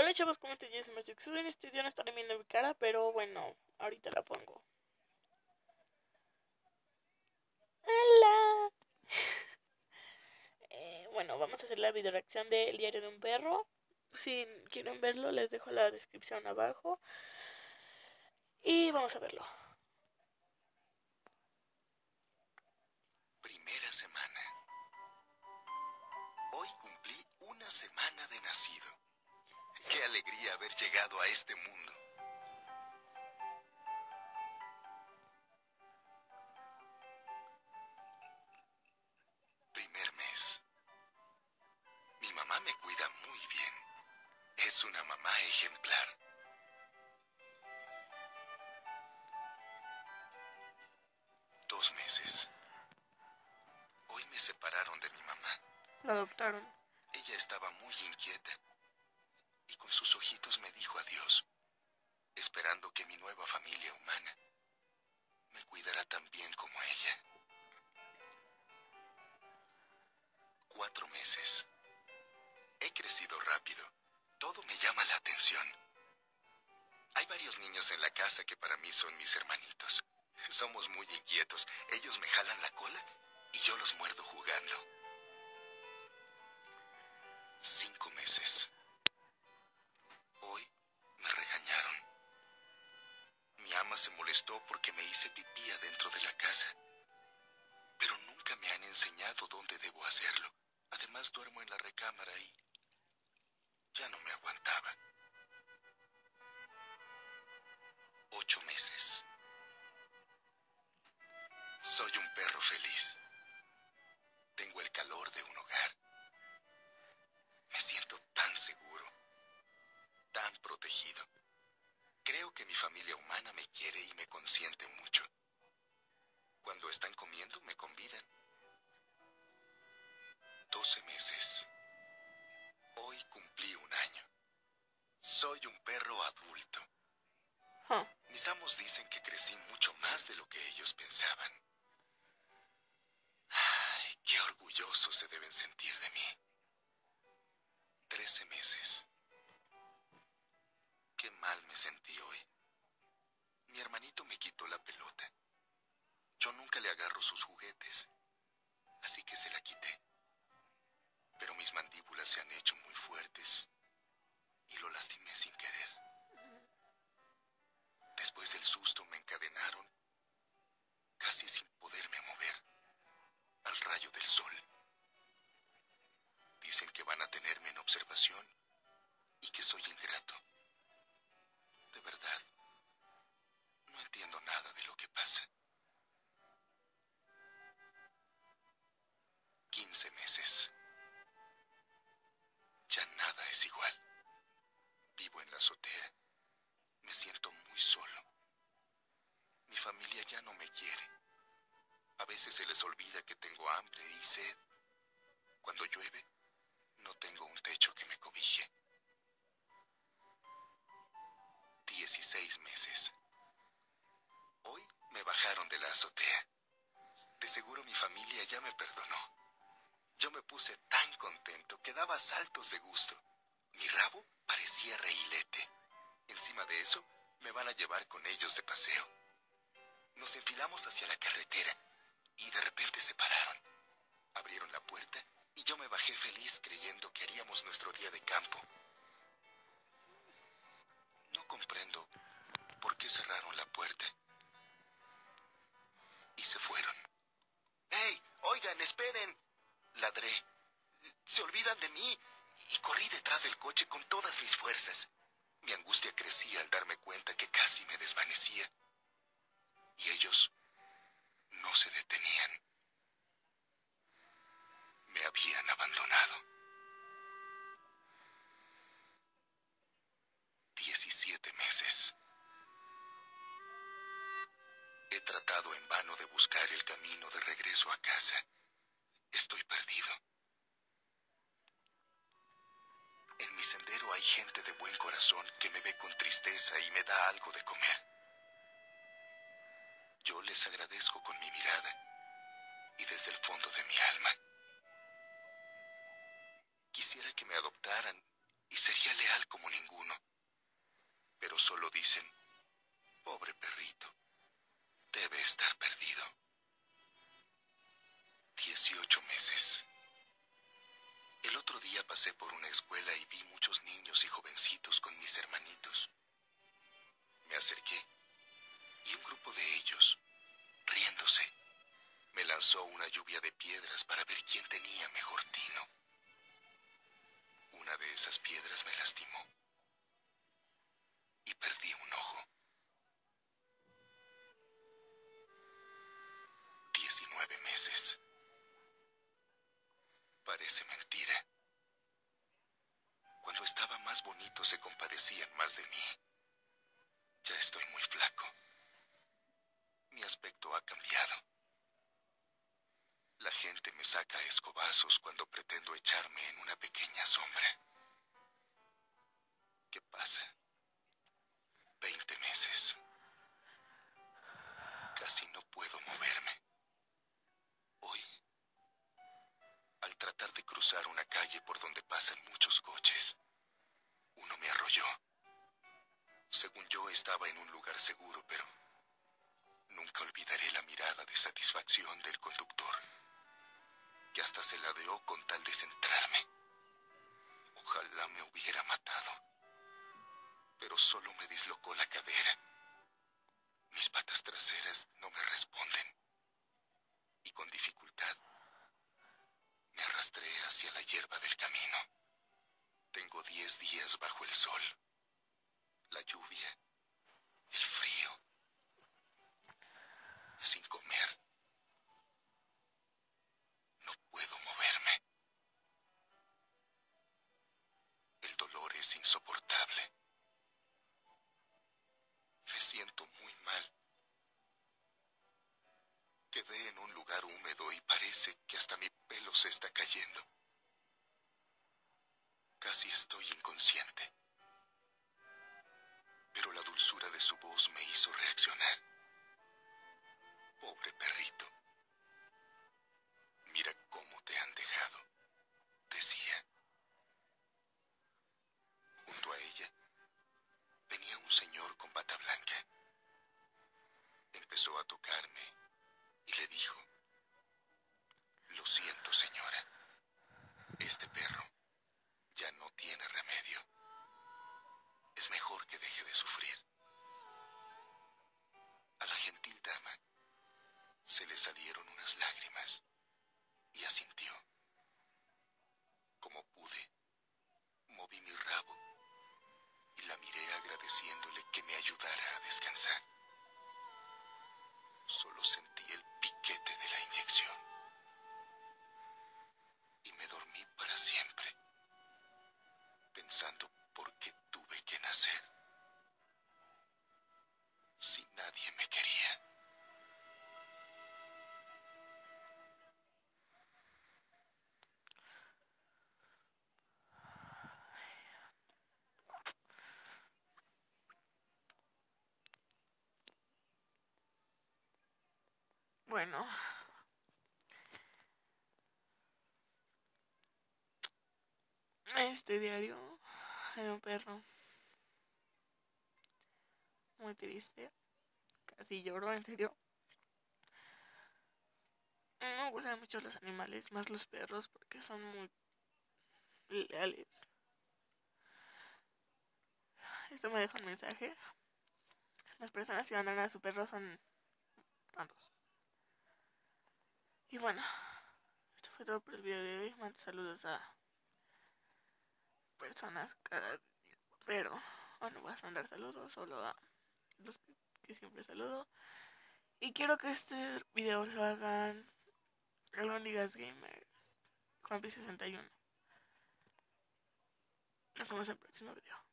Hola chavos, ¿cómo te llamas? En este video no estaré viendo mi cara, pero bueno, ahorita la pongo. Hola. Bueno, vamos a hacer la video reacción del diario de un perro. Si quieren verlo, les dejo la descripción abajo. Y vamos a verlo. Primera semana. Hoy cumplí una semana de nacido. Qué alegría haber llegado a este mundo. Primer mes. Mi mamá me cuida muy bien. Es una mamá ejemplar. 2 meses. Hoy me separaron de mi mamá. Lo adoptaron. Ella estaba muy inquieta y con sus ojitos me dijo adiós, esperando que mi nueva familia humana me cuidara tan bien como ella. 4 meses. He crecido rápido. Todo me llama la atención. Hay varios niños en la casa que para mí son mis hermanitos. Somos muy inquietos. Ellos me jalan la cola y yo los muerdo jugando. 5 meses. Hoy me regañaron. Mi ama se molestó porque me hice pipí adentro de la casa. Pero nunca me han enseñado dónde debo hacerlo. Además duermo en la recámara y ya no me aguantaba. 8 meses. Soy un perro feliz. Tengo el calor de un hogar. Me siento tan seguro, tan protegido. Creo que mi familia humana me quiere y me consiente mucho. Cuando están comiendo me convidan. 12 meses. Hoy cumplí un año. Soy un perro adulto. Huh. Mis amos dicen que crecí mucho más de lo que ellos pensaban. Ay, qué orgullosos se deben sentir de mí. 13 meses. Qué mal me sentí hoy. Mi hermanito me quitó la pelota. Yo nunca le agarro sus juguetes, así que se la quité. Pero mis mandíbulas se han hecho muy fuertes y lo lastimé sin querer. Después del susto me encadenaron, casi sin poderme mover, al rayo del sol. Dicen que van a tenerme en observación y que soy ingrato. De verdad, no entiendo nada de lo que pasa. 15 meses. Ya nada es igual. Vivo en la azotea. Me siento muy solo. Mi familia ya no me quiere. A veces se les olvida que tengo hambre y sed. Cuando llueve, no tengo un techo que me cobije. 16 meses. Hoy me bajaron de la azotea. De seguro mi familia ya me perdonó. Yo me puse tan contento que daba saltos de gusto. Mi rabo parecía reilete. Encima de eso, me van a llevar con ellos de paseo. Nos enfilamos hacia la carretera y de repente se pararon. Abrieron la puerta y yo me bajé feliz creyendo que haríamos nuestro día de campo. No comprendo por qué cerraron la puerta. Y se fueron. ¡Hey! ¡Oigan, esperen! Ladré. Se olvidan de mí. Y corrí detrás del coche con todas mis fuerzas. Mi angustia crecía al darme cuenta que casi me desvanecía. Y ellos no se detenían. Me habían abandonado. 17 meses. He tratado en vano de buscar el camino de regreso a casa. Estoy perdido. En mi sendero hay gente de buen corazón que me ve con tristeza y me da algo de comer. Yo les agradezco con mi mirada y desde el fondo de mi alma. Quisiera que me adoptaran y sería leal como ninguno. Pero solo dicen, pobre perrito, debe estar perdido. 18 meses. El otro día pasé por una escuela y vi muchos niños y jovencitos con mis hermanitos. Me acerqué y un grupo de ellos, riéndose, me lanzó una lluvia de piedras para ver quién tenía mejor tino. Una de esas piedras me lastimó y perdí un ojo. 19 meses. Parece mentira. Cuando estaba más bonito se compadecían más de mí. Ya estoy muy flaco. Mi aspecto ha cambiado. La gente me saca a escobazos cuando pretendo echarme en una pequeña sombra. ¿Qué pasa? 20 meses. Casi no puedo moverme. Hoy, al tratar de cruzar una calle por donde pasan muchos coches, uno me arrolló. Según yo estaba en un lugar seguro, pero nunca olvidaré la mirada de satisfacción del conductor, que hasta se ladeó con tal de centrarme. Ojalá me hubiera matado, pero solo me dislocó la cadera. Mis patas traseras no me responden, y con dificultad me arrastré hacia la hierba del camino. Tengo 10 días bajo el sol, la lluvia, el frío, sin comer. No puedo moverme. El dolor es insoportable. Me siento muy mal. Quedé en un lugar húmedo y parece que hasta mi pelo se está cayendo. Casi estoy inconsciente. Pero la dulzura de su voz me hizo reaccionar. Pobre perrito. Mira cómo te han dejado, decía. Junto a ella venía un señor con bata blanca. Empezó a tocarme y le dijo, lo siento, señora. Este perro ya no tiene remedio. Es mejor que deje de sufrir. A la gentil dama se le salieron unas lágrimas y asintió. Como pude, moví mi rabo y la miré agradeciéndole que me ayudara a descansar. Solo sentí el piquete de la inyección y me dormí para siempre, pensando por qué tuve que nacer si nadie me quería. Bueno, este diario de un perro muy triste. Casi lloro, en serio. No me gustan mucho los animales, más los perros, porque son muy leales. Esto me deja un mensaje. Las personas que abandonan a su perro son tontos. Y bueno, esto fue todo por el video de hoy. Mando saludos a personas cada día. Pero no vas a mandar saludos solo a los que siempre saludo. Y quiero que este video lo hagan Albóndigas Gamers con P61. Nos vemos en el próximo video.